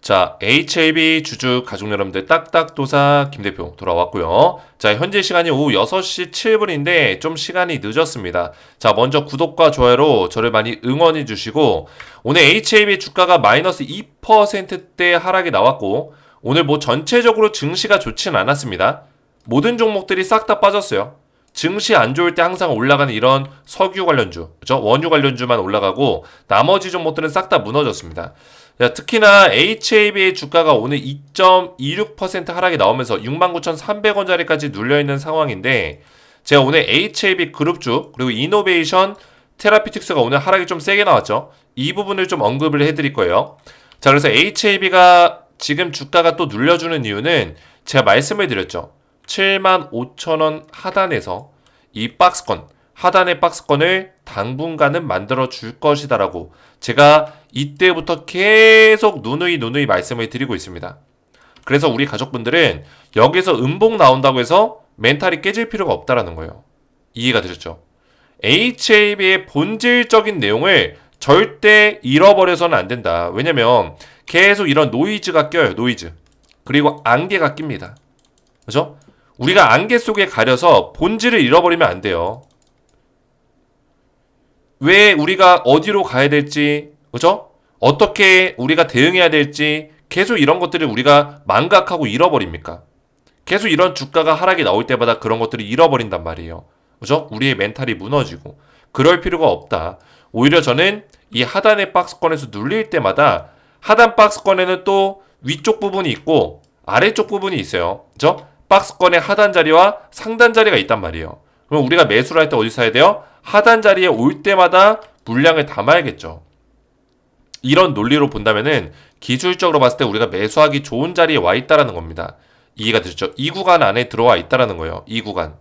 자, HAB 주주 가족 여러분들 딱딱도사 김대표 돌아왔고요. 자, 현재 시간이 오후 6시 7분인데 좀 시간이 늦었습니다. 자, 먼저 구독과 좋아요로 저를 많이 응원해 주시고 오늘 HAB 주가가 마이너스 2%대 하락이 나왔고 오늘 뭐 전체적으로 증시가 좋진 않았습니다. 모든 종목들이 싹 다 빠졌어요. 증시 안 좋을 때 항상 올라가는 이런 석유 관련주, 그죠? 원유 관련주만 올라가고 나머지 종목들은 싹 다 무너졌습니다. 자, 특히나 HAB의 주가가 오늘 2.26% 하락이 나오면서 69,300원짜리까지 눌려있는 상황인데 제가 오늘 HAB 그룹주 그리고 이노베이션 테라피틱스가 오늘 하락이 좀 세게 나왔죠. 이 부분을 좀 언급을 해드릴 거예요. 자, 그래서 HAB가 지금 주가가 또 눌려주는 이유는 제가 말씀을 드렸죠. 75,000원 하단에서 이 박스권 하단의 박스권을 당분간은 만들어 줄 것이다라고 제가 이때부터 계속 누누이 말씀을 드리고 있습니다. 그래서 우리 가족분들은 여기서 음봉 나온다고 해서 멘탈이 깨질 필요가 없다라는 거예요. 이해가 되셨죠? HAB의 본질적인 내용을 절대 잃어버려서는 안 된다. 왜냐면 계속 이런 노이즈가 껴요. 노이즈. 그리고 안개가 낍니다. 그죠? 우리가 안개 속에 가려서 본질을 잃어버리면 안 돼요. 왜 우리가 어디로 가야 될지, 그죠? 어떻게 우리가 대응해야 될지 계속 이런 것들을 우리가 망각하고 잃어버립니까? 계속 이런 주가가 하락이 나올 때마다 그런 것들을 잃어버린단 말이에요. 그죠? 우리의 멘탈이 무너지고 그럴 필요가 없다. 오히려 저는 이 하단의 박스권에서 눌릴 때마다 하단 박스권에는 또 위쪽 부분이 있고 아래쪽 부분이 있어요. 그죠? 박스권의 하단 자리와 상단 자리가 있단 말이에요. 그럼 우리가 매수를 할 때 어디 사야 돼요? 하단 자리에 올 때마다 물량을 담아야겠죠. 이런 논리로 본다면은 기술적으로 봤을 때 우리가 매수하기 좋은 자리에 와 있다라는 겁니다. 이해가 되셨죠? 이 구간 안에 들어와 있다라는 거예요. 이 구간.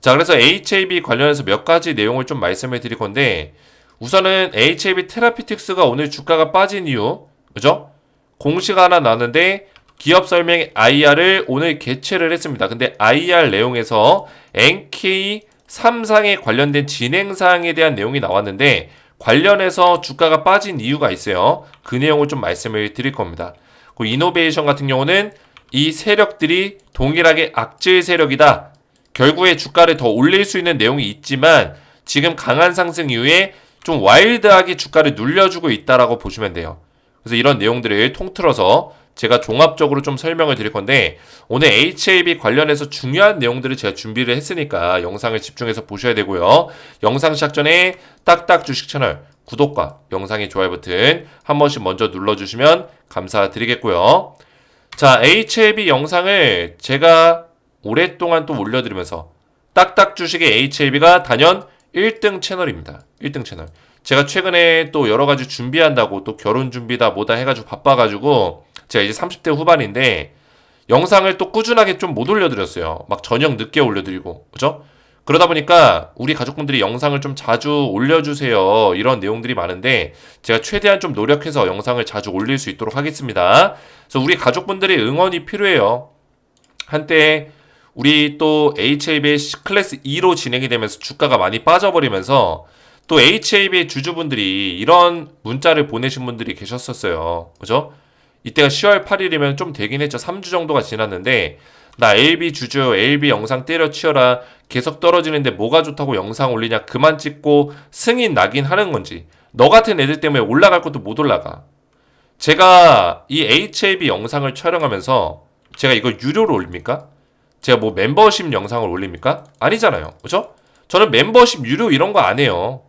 자, 그래서 HAB 관련해서 몇 가지 내용을 좀 말씀을 드릴 건데 우선은 HAB 테라피틱스가 오늘 주가가 빠진 이유, 그죠? 공시가 하나 나왔는데 기업 설명 IR을 오늘 개최를 했습니다. 근데 IR 내용에서 NK 3상에 관련된 진행사항에 대한 내용이 나왔는데 관련해서 주가가 빠진 이유가 있어요. 그 내용을 좀 말씀을 드릴 겁니다. 그 이노베이션 같은 경우는 이 세력들이 동일하게 악질 세력이다. 결국에 주가를 더 올릴 수 있는 내용이 있지만 지금 강한 상승 이후에 좀 와일드하게 주가를 눌려주고 있다라고 보시면 돼요. 그래서 이런 내용들을 통틀어서 제가 종합적으로 좀 설명을 드릴 건데 오늘 HAB 관련해서 중요한 내용들을 제가 준비를 했으니까 영상을 집중해서 보셔야 되고요. 영상 시작 전에 딱딱 주식 채널 구독과 영상의 좋아요 버튼 한 번씩 먼저 눌러주시면 감사드리겠고요. 자, HAB 영상을 제가 오랫동안 또 올려드리면서 딱딱 주식의 HAB가 단연 1등 채널입니다. 1등 채널. 제가 최근에 또 여러 가지 준비한다고 또 결혼 준비다 뭐다 해가지고 바빠가지고 제가 이제 30대 후반인데 영상을 또 꾸준하게 좀 못 올려드렸어요. 막 저녁 늦게 올려드리고, 그죠? 그러다 보니까 우리 가족분들이 영상을 좀 자주 올려주세요. 이런 내용들이 많은데 제가 최대한 좀 노력해서 영상을 자주 올릴 수 있도록 하겠습니다. 그래서 우리 가족분들의 응원이 필요해요. 한때 우리 또 HAB 클래스 2로 진행이 되면서 주가가 많이 빠져버리면서 또 HAB 주주분들이 이런 문자를 보내신 분들이 계셨었어요. 그죠? 이때가 10월 8일이면 좀 되긴 했죠. 3주 정도가 지났는데 나 LB 주주, LB 영상 때려치워라. 계속 떨어지는데 뭐가 좋다고 영상 올리냐. 그만 찍고 승인 나긴 하는 건지. 너 같은 애들 때문에 올라갈 것도 못 올라가. 제가 이 HAB 영상을 촬영하면서 제가 이걸 유료로 올립니까? 제가 뭐 멤버십 영상을 올립니까? 아니잖아요. 그죠? 저는 멤버십 유료 이런 거 안 해요.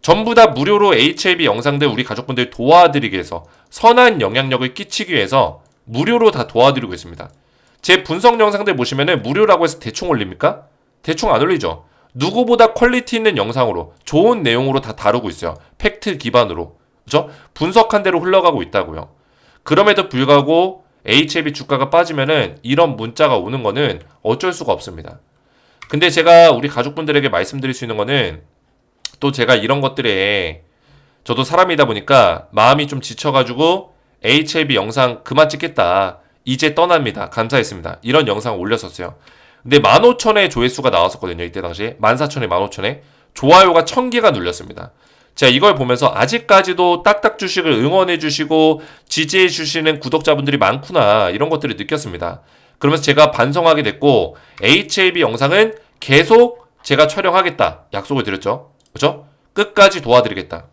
전부 다 무료로 HAB 영상들 우리 가족분들 도와드리기 위해서 선한 영향력을 끼치기 위해서 무료로 다 도와드리고 있습니다. 제 분석 영상들 보시면은 무료라고 해서 대충 올립니까? 대충 안 올리죠. 누구보다 퀄리티 있는 영상으로 좋은 내용으로 다 다루고 있어요. 팩트 기반으로. 그죠? 분석한 대로 흘러가고 있다고요. 그럼에도 불구하고 HAB 주가가 빠지면은 이런 문자가 오는 거는 어쩔 수가 없습니다. 근데 제가 우리 가족분들에게 말씀드릴 수 있는 거는 또 제가 이런 것들에 저도 사람이다 보니까 마음이 좀 지쳐가지고 HAB 영상 그만 찍겠다. 이제 떠납니다. 감사했습니다. 이런 영상 올렸었어요. 근데 15,000회 조회수가 나왔었거든요. 이때 당시에 14,000회, 15,000회. 좋아요가 1000개가 눌렸습니다. 제가 이걸 보면서 아직까지도 딱딱 주식을 응원해 주시고 지지해 주시는 구독자분들이 많구나 이런 것들을 느꼈습니다. 그러면서 제가 반성하게 됐고 HLB 영상은 계속 제가 촬영하겠다 약속을 드렸죠. 그죠? 끝까지 도와드리겠다.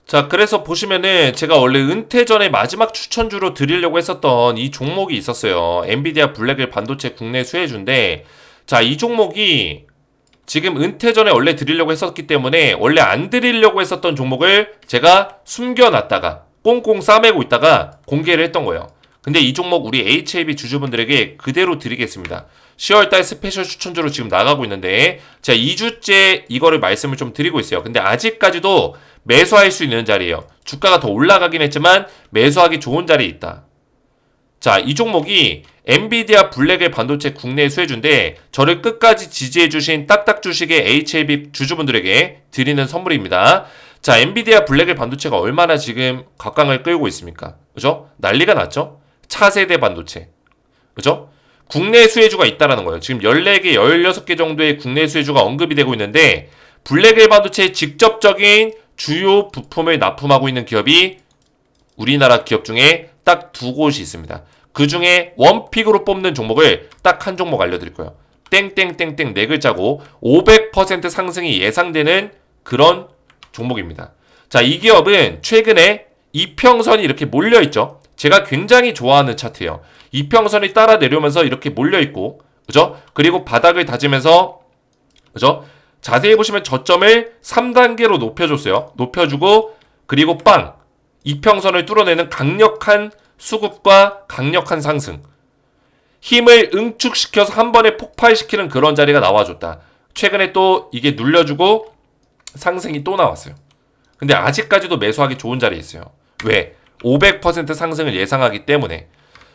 자, 그래서 보시면은 제가 원래 은퇴 전에 마지막 추천주로 드리려고 했었던 이 종목이 있었어요. 엔비디아 블랙일 반도체 국내 수혜주인데, 자, 이 종목이 지금 은퇴 전에 원래 드리려고 했었기 때문에 원래 안 드리려고 했었던 종목을 제가 숨겨놨다가 꽁꽁 싸매고 있다가 공개를 했던 거예요. 근데 이 종목 우리 HAB 주주분들에게 그대로 드리겠습니다. 10월달 스페셜 추천주로 지금 나가고 있는데 제가 2주째 이거를 말씀을 좀 드리고 있어요. 근데 아직까지도 매수할 수 있는 자리예요. 주가가 더 올라가긴 했지만 매수하기 좋은 자리에 있다. 자, 이 종목이 엔비디아 블랙의 반도체 국내 수혜주인데 저를 끝까지 지지해주신 딱딱 주식의 HAB 주주분들에게 드리는 선물입니다. 자, 엔비디아 블랙의 반도체가 얼마나 지금 각광을 끌고 있습니까? 그죠? 난리가 났죠? 차세대 반도체. 그죠? 국내 수혜주가 있다라는 거예요. 지금 14개, 16개 정도의 국내 수혜주가 언급이 되고 있는데 블랙의 반도체의 직접적인 주요 부품을 납품하고 있는 기업이 우리나라 기업 중에 딱 두 곳이 있습니다. 그 중에 원픽으로 뽑는 종목을 딱 한 종목 알려드릴 거예요. 땡땡땡땡 네 글자고 500% 상승이 예상되는 그런 종목입니다. 자, 이 기업은 최근에 이평선이 이렇게 몰려있죠. 제가 굉장히 좋아하는 차트예요. 이평선이 따라 내려오면서 이렇게 몰려있고, 그죠? 그리고 바닥을 다지면서, 그죠? 자세히 보시면 저점을 3단계로 높여줬어요. 높여주고, 그리고 빵! 이평선을 뚫어내는 강력한 수급과 강력한 상승. 힘을 응축시켜서 한 번에 폭발시키는 그런 자리가 나와줬다. 최근에 또 이게 눌려주고 상승이 또 나왔어요. 근데 아직까지도 매수하기 좋은 자리에 있어요. 왜? 500% 상승을 예상하기 때문에.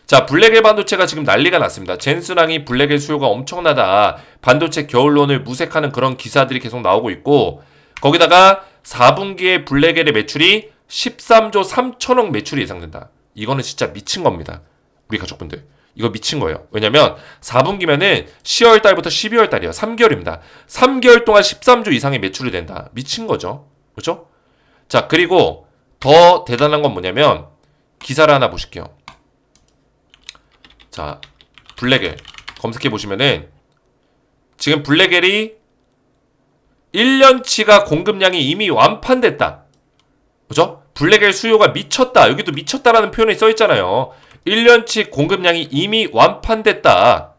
자, 블랙엘 반도체가 지금 난리가 났습니다. 젠스랑이 블랙엘 수요가 엄청나다. 반도체 겨울론을 무색하는 그런 기사들이 계속 나오고 있고, 거기다가 4분기에 블랙엘의 매출이 13조 3천억 매출이 예상된다. 이거는 진짜 미친 겁니다. 우리 가족분들. 이거 미친 거예요. 왜냐면 4분기면은 10월 달부터 12월 달이에요. 3개월입니다. 3개월 동안 13조 이상의 매출이 된다. 미친 거죠. 그렇죠? 자, 그리고 더 대단한 건 뭐냐면 기사를 하나 보실게요. 자, 블랙엘 검색해 보시면은 지금 블랙엘이 1년치가 공급량이 이미 완판됐다. 그죠? 블랙엘 수요가 미쳤다. 여기도 미쳤다라는 표현이 써 있잖아요. 1년치 공급량이 이미 완판됐다.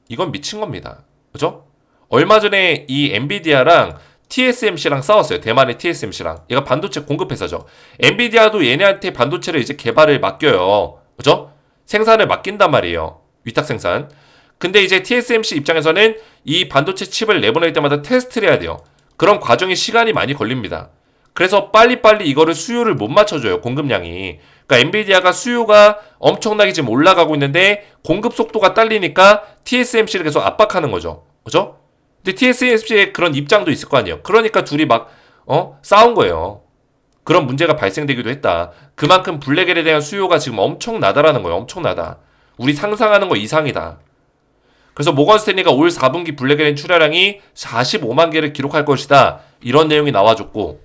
이건 미친 겁니다. 그죠? 얼마 전에 이 엔비디아랑 TSMC랑 싸웠어요. 대만의 TSMC랑. 얘가 반도체 공급회사죠. 엔비디아도 얘네한테 반도체를 이제 개발을 맡겨요. 그죠? 생산을 맡긴단 말이에요. 위탁 생산. 근데 이제 TSMC 입장에서는 이 반도체 칩을 내보낼 때마다 테스트를 해야 돼요. 그런 과정에 시간이 많이 걸립니다. 그래서 빨리빨리 이거를 수요를 못 맞춰줘요. 공급량이. 그러니까 엔비디아가 수요가 엄청나게 지금 올라가고 있는데 공급 속도가 딸리니까 TSMC를 계속 압박하는 거죠. 그죠? 근데 TSMC의 그런 입장도 있을 거 아니에요. 그러니까 둘이 막 싸운 거예요. 그런 문제가 발생되기도 했다. 그만큼 블랙엘에 대한 수요가 지금 엄청나다라는 거예요. 엄청나다. 우리 상상하는 거 이상이다. 그래서 모건 스탠리가 올 4분기 블랙엘 출하량이 45만 개를 기록할 것이다. 이런 내용이 나와줬고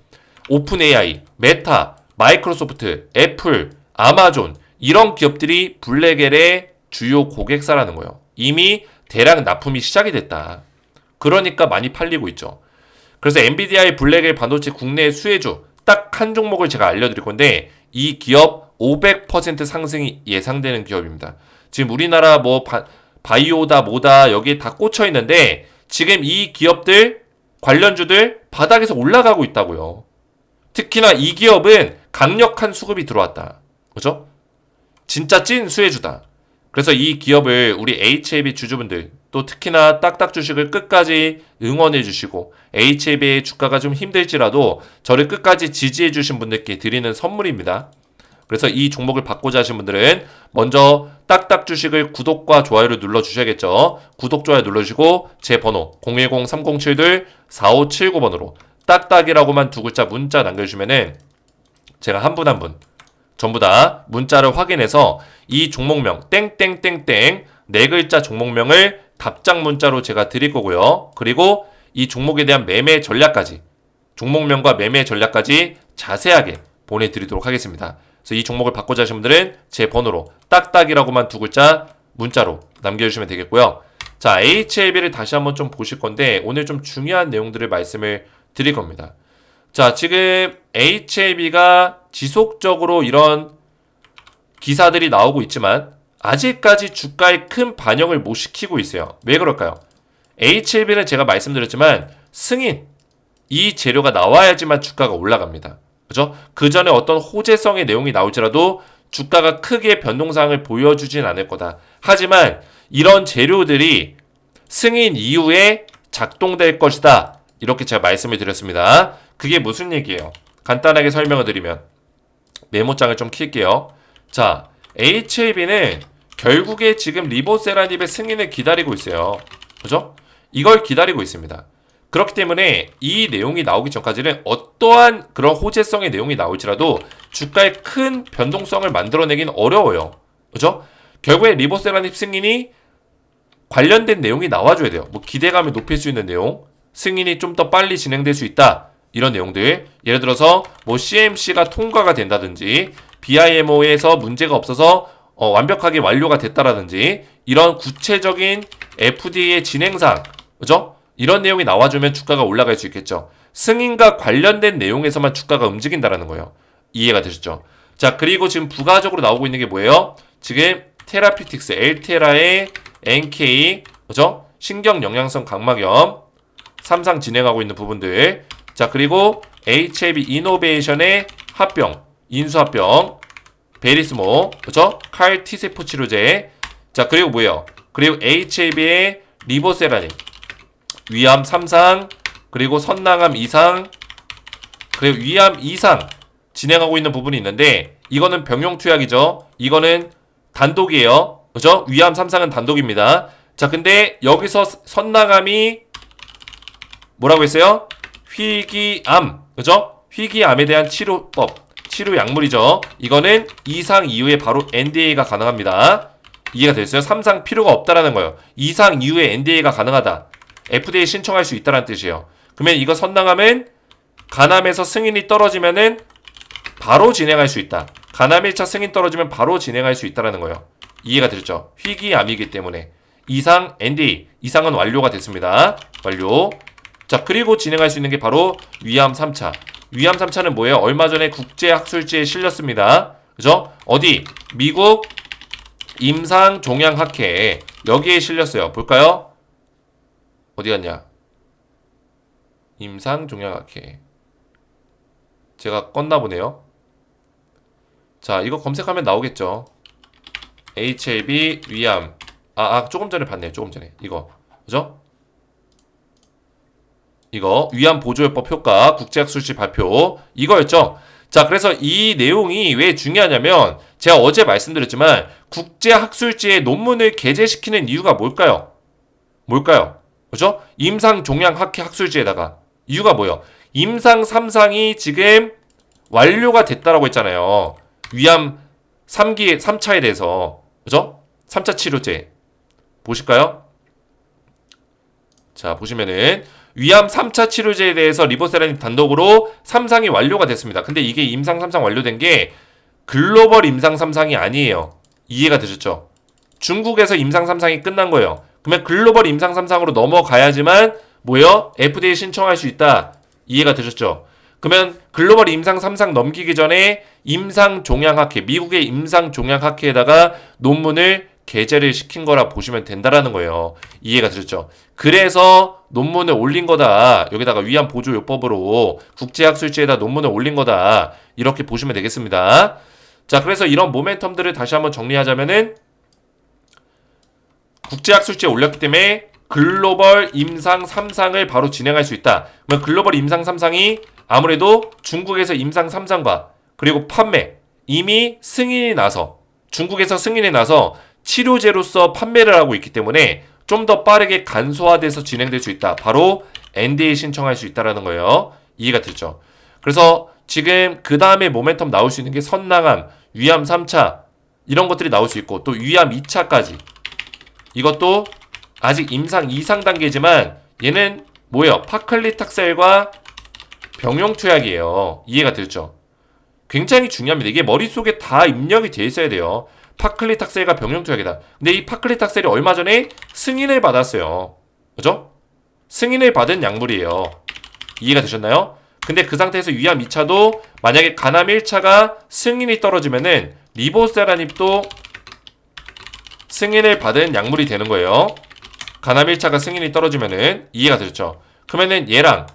오픈 AI, 메타, 마이크로소프트, 애플, 아마존 이런 기업들이 블랙엘의 주요 고객사라는 거예요. 이미 대량 납품이 시작이 됐다. 그러니까 많이 팔리고 있죠. 그래서 엔비디아의 블랙엘 반도체 국내 수혜주 딱 한 종목을 제가 알려드릴 건데 이 기업 500% 상승이 예상되는 기업입니다. 지금 우리나라 뭐 바이오다 뭐다 여기에 다 꽂혀 있는데 지금 이 기업들 관련주들 바닥에서 올라가고 있다고요. 특히나 이 기업은 강력한 수급이 들어왔다. 그죠? 진짜 찐 수혜주다. 그래서 이 기업을 우리 HAB 주주분들 또 특히나 딱딱 주식을 끝까지 응원해 주시고 HAB의 주가가 좀 힘들지라도 저를 끝까지 지지해 주신 분들께 드리는 선물입니다. 그래서 이 종목을 받고자 하신 분들은 먼저 딱딱 주식을 구독과 좋아요를 눌러주셔야겠죠. 구독, 좋아요 눌러주시고 제 번호 010-3077-4579번으로 딱딱이라고만 두 글자 문자 남겨주시면은 제가 한 분 한 분 전부 다 문자를 확인해서 이 종목명 땡땡땡땡 네 글자 종목명을 답장 문자로 제가 드릴 거고요. 그리고 이 종목에 대한 매매 전략까지, 종목명과 매매 전략까지 자세하게 보내드리도록 하겠습니다. 그래서 이 종목을 바꾸자 하신 분들은 제 번호로 딱딱이라고만 두 글자 문자로 남겨주시면 되겠고요. 자, HLB를 다시 한번 좀 보실 건데 오늘 좀 중요한 내용들을 말씀을 드릴 겁니다. 자, 지금 HLB가 지속적으로 이런 기사들이 나오고 있지만 아직까지 주가에 큰 반영을 못 시키고 있어요. 왜 그럴까요? HLB는 제가 말씀드렸지만 승인, 이 재료가 나와야지만 주가가 올라갑니다. 그죠? 그 전에 어떤 호재성의 내용이 나올지라도 주가가 크게 변동사항을 보여주진 않을 거다. 하지만 이런 재료들이 승인 이후에 작동될 것이다. 이렇게 제가 말씀을 드렸습니다. 그게 무슨 얘기예요? 간단하게 설명을 드리면 메모장을 좀 킬게요. 자, HLB는 결국에 지금 리보세라닙의 승인을 기다리고 있어요. 그죠? 이걸 기다리고 있습니다. 그렇기 때문에 이 내용이 나오기 전까지는 어떠한 그런 호재성의 내용이 나올지라도 주가에 큰 변동성을 만들어내긴 어려워요. 그죠? 결국에 리보세라닙 승인이 관련된 내용이 나와줘야 돼요. 뭐 기대감을 높일 수 있는 내용, 승인이 좀 더 빨리 진행될 수 있다. 이런 내용들. 예를 들어서 뭐 CMC가 통과가 된다든지 BIMO에서 문제가 없어서 완벽하게 완료가 됐다라든지 이런 구체적인 FDA의 진행상, 그죠? 이런 내용이 나와주면 주가가 올라갈 수 있겠죠. 승인과 관련된 내용에서만 주가가 움직인다라는 거예요. 이해가 되셨죠? 자, 그리고 지금 부가적으로 나오고 있는 게 뭐예요? 지금 테라피틱스, 엘테라의 NK, 그죠? 신경영양성 각막염, 3상 진행하고 있는 부분들. 자, 그리고 HLB 이노베이션의 합병, 인수합병, 베리스모, 그죠? 칼 T세포 치료제. 자, 그리고 뭐예요? 그리고 HLB의 리보세라닙, 위암 3상, 그리고 선낭암 2상, 그리고 위암 2상 진행하고 있는 부분이 있는데 이거는 병용 투약이죠. 이거는 단독이에요. 그죠? 위암 3상은 단독입니다. 자, 근데 여기서 선낭암이 뭐라고 했어요? 희귀암, 그죠? 희귀암에 대한 치료법, 치료 약물이죠. 이거는 2상 이후에 바로 NDA가 가능합니다. 이해가 됐어요? 3상 필요가 없다라는 거예요. 2상 이후에 NDA가 가능하다. FDA 신청할 수 있다는 뜻이에요. 그러면 이거 선낭암은 간암에서 승인이 떨어지면은 바로 진행할 수 있다. 간암 1차 승인 떨어지면 바로 진행할 수 있다는 거예요. 이해가 되셨죠? 희귀암이기 때문에 이상 NDA, 이상은 완료가 됐습니다. 완료. 자, 그리고 진행할 수 있는 게 바로 위암 3차. 위암 3차는 뭐예요? 얼마 전에 국제학술지에 실렸습니다. 그죠? 어디? 미국 임상종양학회 여기에 실렸어요. 볼까요? 어디 갔냐? 임상종양학회. 제가 껐나 보네요. 자, 이거 검색하면 나오겠죠. HLB 위암. 조금 전에 봤네요. 조금 전에. 이거. 그죠? 이거 위암 보조요법 효과 국제학술지 발표 이거였죠. 자, 그래서 이 내용이 왜 중요하냐면 제가 어제 말씀드렸지만 국제학술지에 논문을 게재시키는 이유가 뭘까요? 뭘까요? 그죠? 임상종양학회 학술지에다가 이유가 뭐예요? 임상 3상이 지금 완료가 됐다라고 했잖아요. 위암 3기 3차에 대해서. 그죠? 3차 치료제 보실까요? 자, 보시면은 위암 3차 치료제에 대해서 리보세라닙 단독으로 3상이 완료가 됐습니다. 근데 이게 임상 3상 완료된 게 글로벌 임상 3상이 아니에요. 이해가 되셨죠? 중국에서 임상 3상이 끝난 거예요. 그러면 글로벌 임상 3상으로 넘어가야지만 뭐예요? FDA 신청할 수 있다. 이해가 되셨죠? 그러면 글로벌 임상 3상 넘기기 전에 임상종양학회, 미국의 임상종양학회에다가 논문을 게재를 시킨 거라 보시면 된다라는 거예요. 이해가 되셨죠? 그래서 논문을 올린 거다. 여기다가 위암 보조요법으로 국제학술지에다 논문을 올린 거다. 이렇게 보시면 되겠습니다. 자, 그래서 이런 모멘텀들을 다시 한번 정리하자면은 국제학술지에 올렸기 때문에 글로벌 임상 3상을 바로 진행할 수 있다. 그러면 글로벌 임상 3상이 아무래도 중국에서 임상 3상과 그리고 판매 이미 승인이 나서 중국에서 승인이 나서 치료제로서 판매를 하고 있기 때문에 좀 더 빠르게 간소화돼서 진행될 수 있다. 바로 NDA 신청할 수 있다라는 거예요. 이해가 됐죠? 그래서 지금 그 다음에 모멘텀 나올 수 있는 게 선낭암, 위암 3차 이런 것들이 나올 수 있고 또 위암 2차까지 이것도 아직 임상 2상 단계지만 얘는 뭐예요? 파클리탁셀과 병용투약이에요. 이해가 되죠? 굉장히 중요합니다. 이게 머릿속에 다 입력이 돼 있어야 돼요. 파클리탁셀과 병용투약이다. 근데 이 파클리탁셀이 얼마 전에 승인을 받았어요. 그죠? 승인을 받은 약물이에요. 이해가 되셨나요? 근데 그 상태에서 위암 2차도 만약에 간암 1차가 승인이 떨어지면은 리보세라닙도 승인을 받은 약물이 되는 거예요. 간암 1차가 승인이 떨어지면은 이해가 되셨죠? 그러면은 얘랑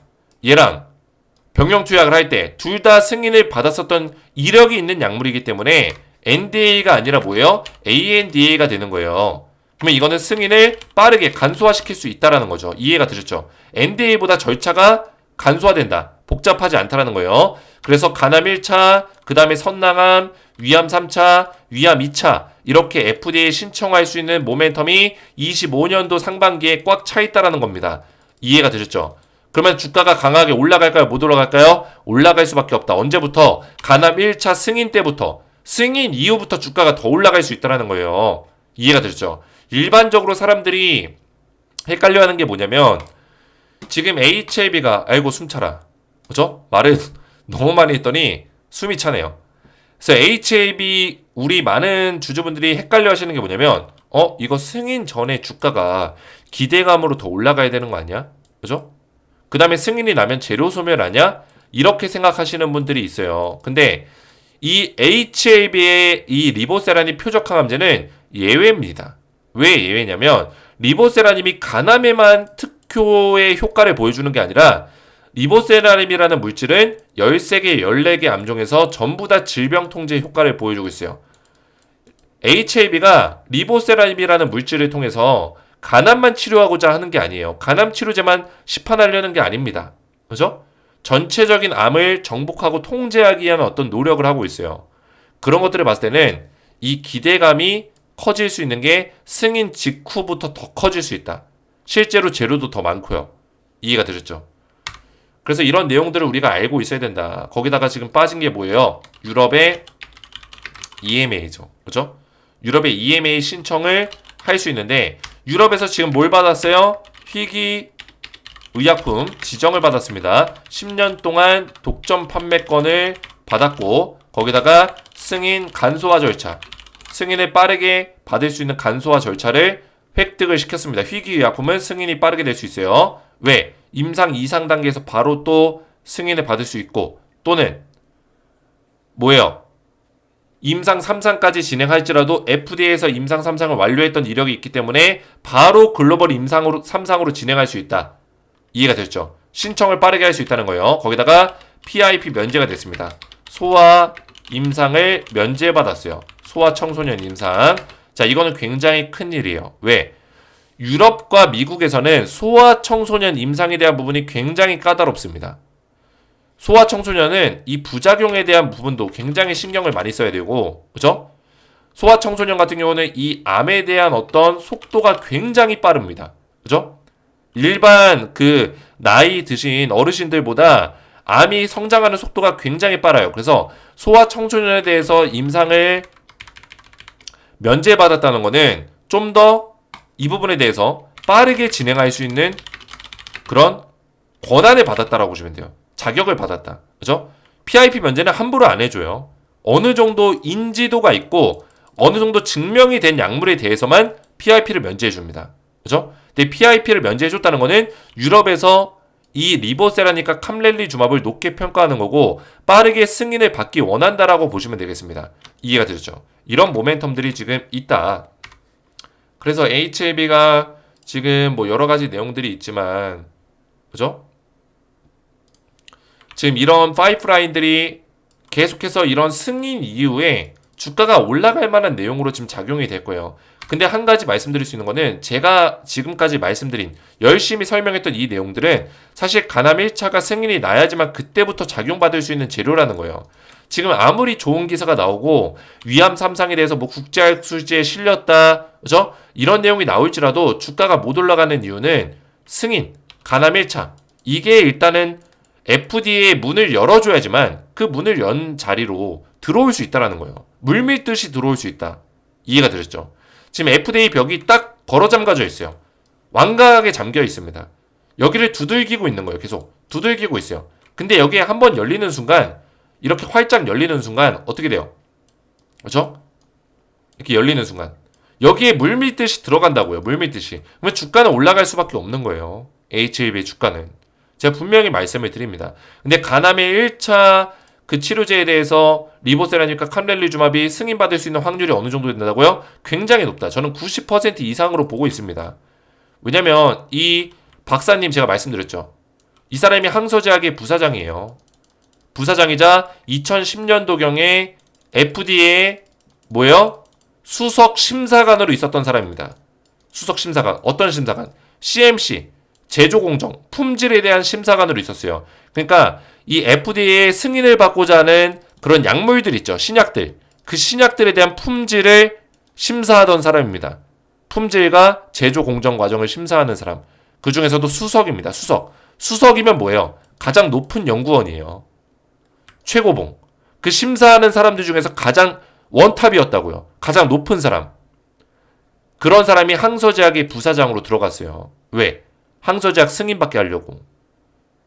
병용투약을 할 때 둘 다 승인을 받았었던 이력이 있는 약물이기 때문에 NDA가 아니라 뭐예요? ANDA가 되는 거예요. 그러면 이거는 승인을 빠르게 간소화시킬 수 있다라는 거죠. 이해가 되셨죠? NDA보다 절차가 간소화된다. 복잡하지 않다라는 거예요. 그래서 간암 1차, 그 다음에 선낭암, 위암 3차, 위암 2차 이렇게 FDA 신청할 수 있는 모멘텀이 25년도 상반기에 꽉 차 있다라는 겁니다. 이해가 되셨죠? 그러면 주가가 강하게 올라갈까요? 못 올라갈까요? 올라갈 수밖에 없다. 언제부터? 간암 1차 승인 때부터. 승인 이후부터 주가가 더 올라갈 수 있다는 거예요. 이해가 되셨죠? 일반적으로 사람들이 헷갈려하는 게 뭐냐면 지금 HLB가 아이고 숨차라. 그죠? 말을 너무 많이 했더니 숨이 차네요. 그래서 HLB 우리 많은 주주분들이 헷갈려 하시는 게 뭐냐면 이거 승인 전에 주가가 기대감으로 더 올라가야 되는 거 아니야? 그죠? 그 다음에 승인이 나면 재료 소멸 아니야? 이렇게 생각하시는 분들이 있어요. 근데 이 HLB의 이 리보세라님 표적 항암제는 예외입니다. 왜 예외냐면 리보세라님이 간암에만 특효의 효과를 보여주는 게 아니라 리보세라님이라는 물질은 13개, 14개 암종에서 전부 다 질병 통제 효과를 보여주고 있어요. HLB가 리보세라님이라는 물질을 통해서 간암만 치료하고자 하는 게 아니에요. 간암 치료제만 시판하려는 게 아닙니다. 그죠? 전체적인 암을 정복하고 통제하기 위한 어떤 노력을 하고 있어요. 그런 것들을 봤을 때는 이 기대감이 커질 수 있는 게 승인 직후부터 더 커질 수 있다. 실제로 재료도 더 많고요. 이해가 되셨죠? 그래서 이런 내용들을 우리가 알고 있어야 된다. 거기다가 지금 빠진 게 뭐예요? 유럽의 EMA죠. 그죠? 유럽의 EMA 신청을 할 수 있는데 유럽에서 지금 뭘 받았어요? 희귀 의약품 지정을 받았습니다. 10년 동안 독점 판매권을 받았고 거기다가 승인 간소화 절차 승인을 빠르게 받을 수 있는 간소화 절차를 획득을 시켰습니다. 희귀 의약품은 승인이 빠르게 될 수 있어요. 왜? 임상 2상 단계에서 바로 또 승인을 받을 수 있고 또는 뭐예요? 임상 3상까지 진행할지라도 FDA에서 임상 3상을 완료했던 이력이 있기 때문에 바로 글로벌 임상으로 3상으로 진행할 수 있다. 이해가 됐죠? 신청을 빠르게 할 수 있다는 거예요. 거기다가 PIP 면제가 됐습니다. 소아 임상을 면제받았어요. 소아 청소년 임상. 자, 이거는 굉장히 큰 일이에요. 왜? 유럽과 미국에서는 소아 청소년 임상에 대한 부분이 굉장히 까다롭습니다. 소아 청소년은 이 부작용에 대한 부분도 굉장히 신경을 많이 써야 되고, 그죠? 소아 청소년 같은 경우는 이 암에 대한 어떤 속도가 굉장히 빠릅니다. 그죠? 일반 그 나이 드신 어르신들보다 암이 성장하는 속도가 굉장히 빨라요. 그래서 소아 청소년에 대해서 임상을 면제받았다는 거는 좀 더 이 부분에 대해서 빠르게 진행할 수 있는 그런 권한을 받았다라고 보시면 돼요. 자격을 받았다. 그죠? PIP 면제는 함부로 안 해줘요. 어느 정도 인지도가 있고 어느 정도 증명이 된 약물에 대해서만 PIP를 면제해 줍니다. 그죠? 근데 PIP를 면제해 줬다는 거는 유럽에서 이 리보세라니까 캄렐리주맙을 높게 평가하는 거고 빠르게 승인을 받기 원한다라고 보시면 되겠습니다. 이해가 되죠? 이런 모멘텀들이 지금 있다. 그래서 HLB가 지금 뭐 여러 가지 내용들이 있지만 그죠? 지금 이런 파이프라인들이 계속해서 이런 승인 이후에 주가가 올라갈 만한 내용으로 지금 작용이 될 거예요. 근데 한 가지 말씀드릴 수 있는 거는 제가 지금까지 말씀드린 열심히 설명했던 이 내용들은 사실 간암 1차가 승인이 나야지만 그때부터 작용받을 수 있는 재료라는 거예요. 지금 아무리 좋은 기사가 나오고 위암 3상에 대해서 뭐 국제학술지에 실렸다, 그죠? 이런 내용이 나올지라도 주가가 못 올라가는 이유는 승인, 간암 1차 이게 일단은 FDA의 문을 열어줘야지만 그 문을 연 자리로 들어올 수 있다는 거예요. 물밀듯이 들어올 수 있다. 이해가 되셨죠? 지금 FDA 벽이 딱 걸어 잠가져 있어요. 완강하게 잠겨 있습니다. 여기를 두들기고 있는 거예요. 계속 두들기고 있어요. 근데 여기에 한번 열리는 순간, 이렇게 활짝 열리는 순간 어떻게 돼요? 그렇죠? 이렇게 열리는 순간 여기에 물밀듯이 들어간다고요. 물밀듯이. 그러면 주가는 올라갈 수밖에 없는 거예요. HLB의 주가는. 제가 분명히 말씀을 드립니다. 근데 가남의 1차 그 치료제에 대해서 리보세라니까 캄렐리주마비 승인받을 수 있는 확률이 어느 정도 된다고요? 굉장히 높다. 저는 90% 이상으로 보고 있습니다. 왜냐면 이 박사님 제가 말씀드렸죠. 이 사람이 항소제약의 부사장이에요. 부사장이자 2010년도경에 FDA 뭐예요? 수석 심사관으로 있었던 사람입니다. 수석 심사관. 어떤 심사관? CMC. 제조공정. 품질에 대한 심사관으로 있었어요. 그러니까 이 FDA의 승인을 받고자 하는 그런 약물들 있죠. 신약들. 그 신약들에 대한 품질을 심사하던 사람입니다. 품질과 제조 공정 과정을 심사하는 사람. 그 중에서도 수석입니다. 수석. 수석이면 뭐예요? 가장 높은 연구원이에요. 최고봉. 그 심사하는 사람들 중에서 가장 원탑이었다고요. 가장 높은 사람. 그런 사람이 항소제약의 부사장으로 들어갔어요. 왜? 항소제약 승인받게 하려고.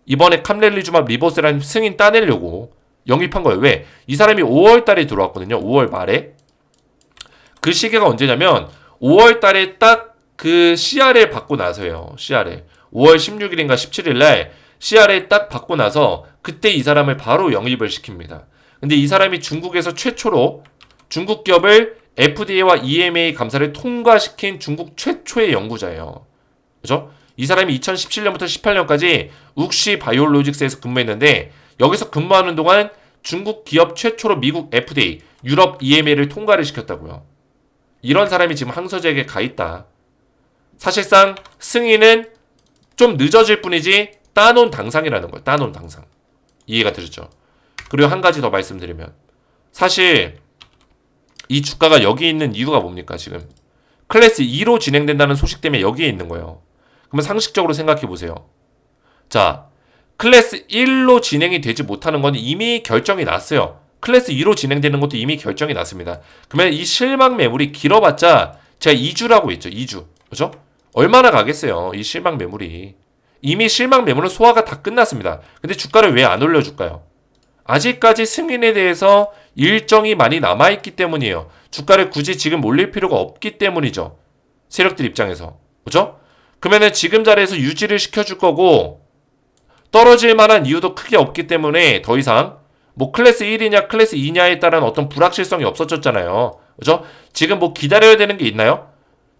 이번에 캄렐리주맙 리보세라님 승인 따내려고 영입한 거예요. 왜? 이 사람이 5월 달에 들어왔거든요. 5월 말에. 그 시기가 언제냐면 5월 달에 딱 그 CR을 받고 나서예요. CR을. 5월 16일인가 17일 날 CR을 딱 받고 나서 그때 이 사람을 바로 영입을 시킵니다. 근데 이 사람이 중국에서 최초로 중국 기업을 FDA와 EMA 감사를 통과시킨 중국 최초의 연구자예요. 그죠? 이 사람이 2017년부터 18년까지 욱시 바이오로직스에서 근무했는데 여기서 근무하는 동안 중국 기업 최초로 미국 FDA, 유럽 EMA를 통과를 시켰다고요. 이런 사람이 지금 항소제약에 가 있다. 사실상 승인은 좀 늦어질 뿐이지 따놓은 당상이라는 거예요. 따놓은 당상. 이해가 되셨죠? 그리고 한 가지 더 말씀드리면 사실 이 주가가 여기 있는 이유가 뭡니까 지금? 클래스 2로 진행된다는 소식 때문에 여기에 있는 거예요. 그러면 상식적으로 생각해 보세요. 자, 클래스 1로 진행이 되지 못하는 건 이미 결정이 났어요. 클래스 2로 진행되는 것도 이미 결정이 났습니다. 그러면 이 실망 매물이 길어봤자 제가 2주라고 했죠. 2주. 그죠? 얼마나 가겠어요. 이 실망 매물이. 이미 실망 매물은 소화가 다 끝났습니다. 근데 주가를 왜 안 올려줄까요? 아직까지 승인에 대해서 일정이 많이 남아있기 때문이에요. 주가를 굳이 지금 올릴 필요가 없기 때문이죠. 세력들 입장에서. 그죠? 그러면은 지금 자리에서 유지를 시켜줄 거고 떨어질 만한 이유도 크게 없기 때문에 더 이상 뭐 클래스 1이냐 클래스 2냐에 따른 어떤 불확실성이 없어졌잖아요. 그죠? 지금 뭐 기다려야 되는 게 있나요?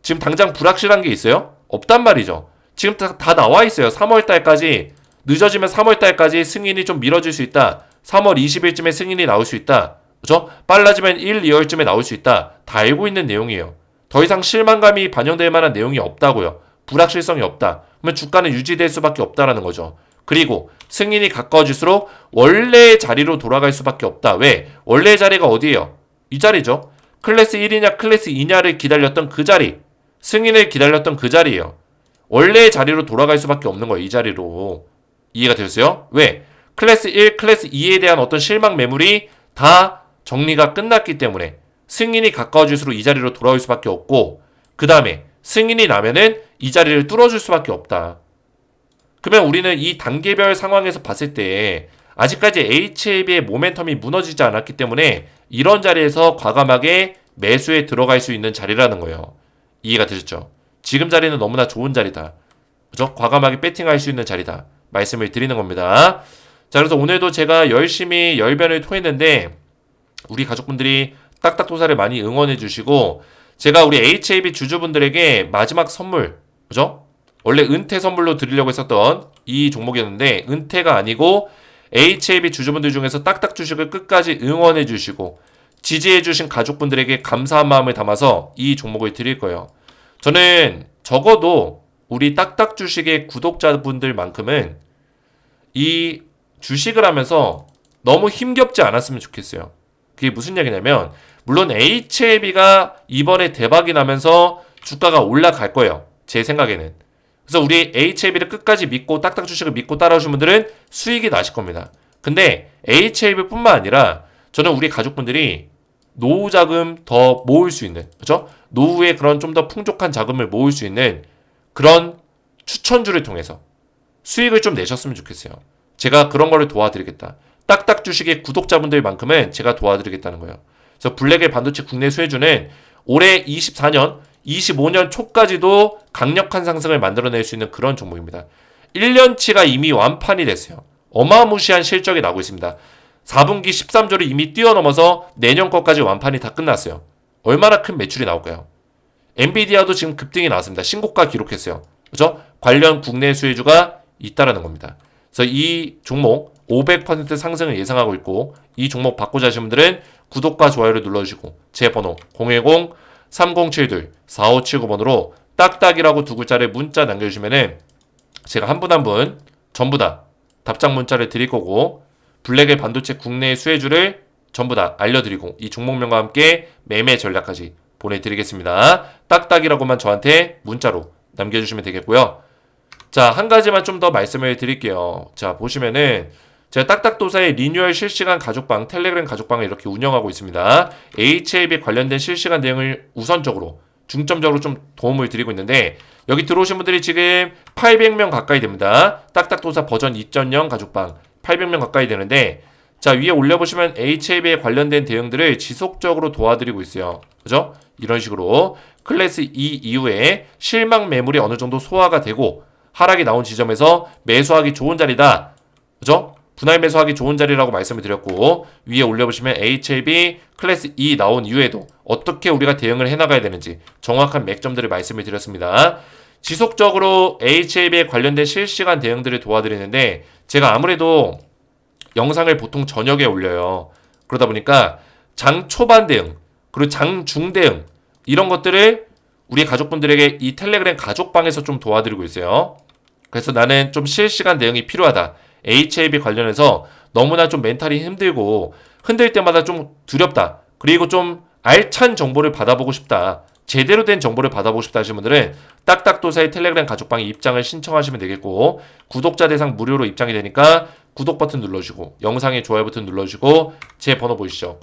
지금 당장 불확실한 게 있어요? 없단 말이죠. 지금 다 나와 있어요. 3월 달까지 늦어지면 3월 달까지 승인이 좀 미뤄질 수 있다. 3월 20일쯤에 승인이 나올 수 있다. 그죠? 빨라지면 1, 2월쯤에 나올 수 있다. 다 알고 있는 내용이에요. 더 이상 실망감이 반영될 만한 내용이 없다고요. 불확실성이 없다. 그러면 주가는 유지될 수밖에 없다라는 거죠. 그리고 승인이 가까워질수록 원래의 자리로 돌아갈 수밖에 없다. 왜? 원래의 자리가 어디예요? 이 자리죠. 클래스 1이냐 클래스 2냐를 기다렸던 그 자리. 승인을 기다렸던 그 자리예요. 원래의 자리로 돌아갈 수밖에 없는 거예요. 이 자리로. 이해가 되셨어요? 왜? 클래스 1, 클래스 2에 대한 어떤 실망 매물이 다 정리가 끝났기 때문에 승인이 가까워질수록 이 자리로 돌아올 수밖에 없고 그 다음에 승인이 나면은 이 자리를 뚫어줄 수밖에 없다. 그러면 우리는 이 단계별 상황에서 봤을 때 아직까지 HLB의 모멘텀이 무너지지 않았기 때문에 이런 자리에서 과감하게 매수에 들어갈 수 있는 자리라는 거예요. 이해가 되셨죠? 지금 자리는 너무나 좋은 자리다. 그죠? 과감하게 배팅할 수 있는 자리다. 말씀을 드리는 겁니다. 자, 그래서 오늘도 제가 열심히 열변을 토했는데 우리 가족분들이 딱딱도사를 많이 응원해 주시고 제가 우리 HAB 주주분들에게 마지막 선물, 그죠? 원래 은퇴 선물로 드리려고 했었던 이 종목이었는데 은퇴가 아니고 HAB 주주분들 중에서 딱딱 주식을 끝까지 응원해 주시고 지지해 주신 가족분들에게 감사한 마음을 담아서 이 종목을 드릴 거예요. 저는 적어도 우리 딱딱 주식의 구독자분들만큼은 이 주식을 하면서 너무 힘겹지 않았으면 좋겠어요. 그게 무슨 얘기냐면 물론 HLB가 이번에 대박이 나면서 주가가 올라갈 거예요. 제 생각에는. 그래서 우리 HLB를 끝까지 믿고 딱딱 주식을 믿고 따라오신 분들은 수익이 나실 겁니다. 근데 HLB뿐만 아니라 저는 우리 가족분들이 노후 자금 더 모을 수 있는, 그죠? 노후에 그런 좀 더 풍족한 자금을 모을 수 있는 그런 추천주를 통해서 수익을 좀 내셨으면 좋겠어요. 제가 그런 거를 도와드리겠다. 딱딱 주식의 구독자분들만큼은 제가 도와드리겠다는 거예요. 그래서 블랙의 반도체 국내 수혜주는 올해 24년, 25년 초까지도 강력한 상승을 만들어낼 수 있는 그런 종목입니다. 1년치가 이미 완판이 됐어요. 어마무시한 실적이 나오고 있습니다. 4분기 13조를 이미 뛰어넘어서 내년 거까지 완판이 다 끝났어요. 얼마나 큰 매출이 나올까요? 엔비디아도 지금 급등이 나왔습니다. 신고가 기록했어요. 그죠? 관련 국내 수혜주가 있다라는 겁니다. 그래서 이 종목 500% 상승을 예상하고 있고 이 종목 받고자 하시는 분들은 구독과 좋아요를 눌러주시고 제 번호 010-3072-4579번으로 딱딱이라고 두 글자를 문자 남겨주시면은 제가 한 분 한 분 전부 다 답장 문자를 드릴 거고 블랙의 반도체 국내 수혜주를 전부 다 알려드리고 이 종목명과 함께 매매 전략까지 보내드리겠습니다. 딱딱이라고만 저한테 문자로 남겨주시면 되겠고요. 자, 한 가지만 좀 더 말씀을 드릴게요. 자, 보시면은 제가 딱딱도사의 리뉴얼 실시간 가족방, 텔레그램 가족방을 이렇게 운영하고 있습니다. HLB 관련된 실시간 대응을 우선적으로, 중점적으로 좀 도움을 드리고 있는데 여기 들어오신 분들이 지금 800명 가까이 됩니다. 딱딱도사 버전 2.0 가족방 800명 가까이 되는데 자, 위에 올려보시면 HLB에 관련된 대응들을 지속적으로 도와드리고 있어요. 그죠? 이런 식으로 클래스 2 이후에 실망 매물이 어느 정도 소화가 되고 하락이 나온 지점에서 매수하기 좋은 자리다. 그죠? 분할 매수하기 좋은 자리라고 말씀을 드렸고 위에 올려보시면 HLB 클래스 2 나온 이후에도 어떻게 우리가 대응을 해나가야 되는지 정확한 맥점들을 말씀을 드렸습니다. 지속적으로 HLB에 관련된 실시간 대응들을 도와드리는데 제가 아무래도 영상을 보통 저녁에 올려요. 그러다 보니까 장 초반 대응 그리고 장 중 대응 이런 것들을 우리 가족분들에게 이 텔레그램 가족방에서 좀 도와드리고 있어요. 그래서 나는 좀 실시간 대응이 필요하다. HLB 관련해서 너무나 좀 멘탈이 힘들고 흔들 때마다 좀 두렵다. 그리고 좀 알찬 정보를 받아보고 싶다. 제대로 된 정보를 받아보고 싶다 하시는 분들은 딱딱도사의 텔레그램 가족방에 입장을 신청하시면 되겠고 구독자 대상 무료로 입장이 되니까 구독 버튼 눌러주시고 영상에 좋아요 버튼 눌러주시고 제 번호 보이시죠?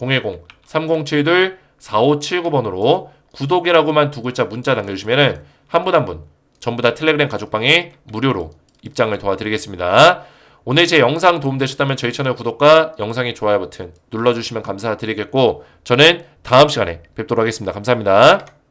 010-3072-4579번으로 구독이라고만 두 글자 문자 남겨주시면 한 분 한 분 전부 다 텔레그램 가족방에 무료로 입장을 도와드리겠습니다. 오늘 제 영상 도움되셨다면 저희 채널 구독과 영상의 좋아요 버튼 눌러주시면 감사드리겠고 저는 다음 시간에 뵙도록 하겠습니다. 감사합니다.